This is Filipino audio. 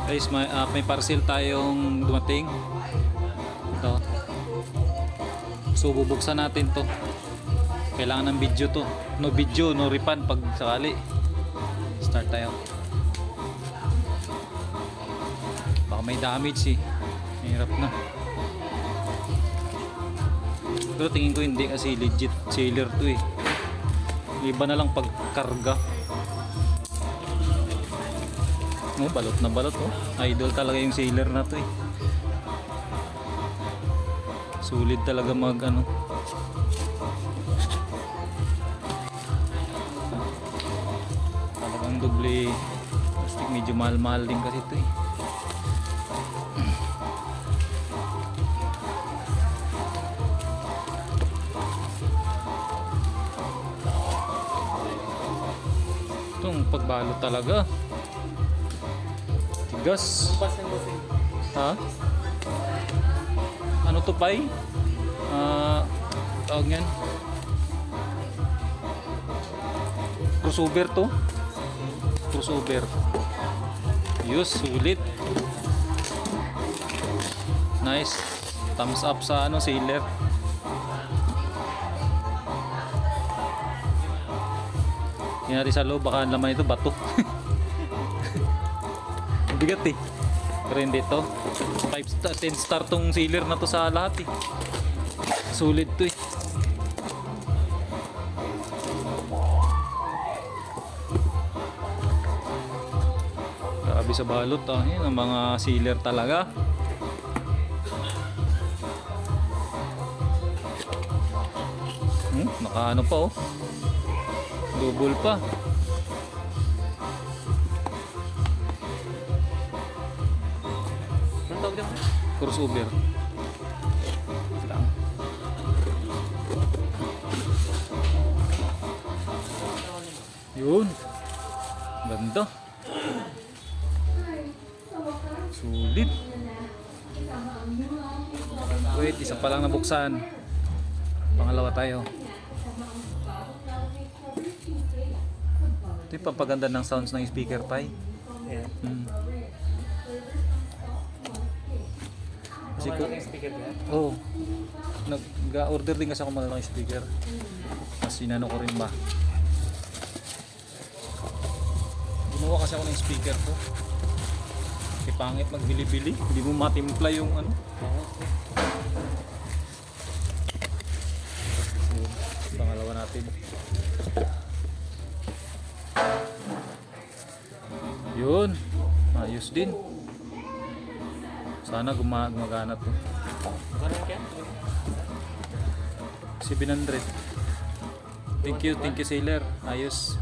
Guys, may parcel tayong dumating. Ito. So bubuksan natin to. Kailangan ng video to. No video, no refund pag sakali. Start tayo. Baka may damage eh. Hirap na. Pero tingin ko hindi kasi legit sealer to eh. Iba na lang pag karga. Oh, balot na balot oh. Idol talaga yung sealer na to eh. Sulit talaga mag ano. Talagang doble plastic, medyo mahal-mahal din kasi ito eh. Itong pagbalot talaga. Tigas. Ha? Ano to pay? Tawag yan. Crossover to. Crossover. Yus, sulit. Nice. Thumbs up sa ano, sealer. Yan natin sa loob, baka laman ito bato. Bigat eh. Pero hindi to. 5 star, 10 star tong sealer na to sa lahat eh. Sulit to eh. Grabe sa balot ah. Yan ang mga sealer talaga. Naka ano pa oh. Double pa. Anong tawag dito? Crossover. Lang. Yun. Ganda. Sulit. Wait, isa pa lang nabuksan. Pangalawa tayo. Ito yung pampaganda ng sounds ng speaker tayo. Yeah. Kasi ko, Malaking speaker ba? oh, nag-order din kasi ako malaking speaker. Mas inano ko rin ba. Gumawa kasi ako ng speaker ko. Kasi pangit magbili-bili. Hindi mo matimpla yung ano. Pangalawa natin. Yun, ayos din. Sana gumagana to. Magkano kaya? 700. Thank you sailor. Ayos.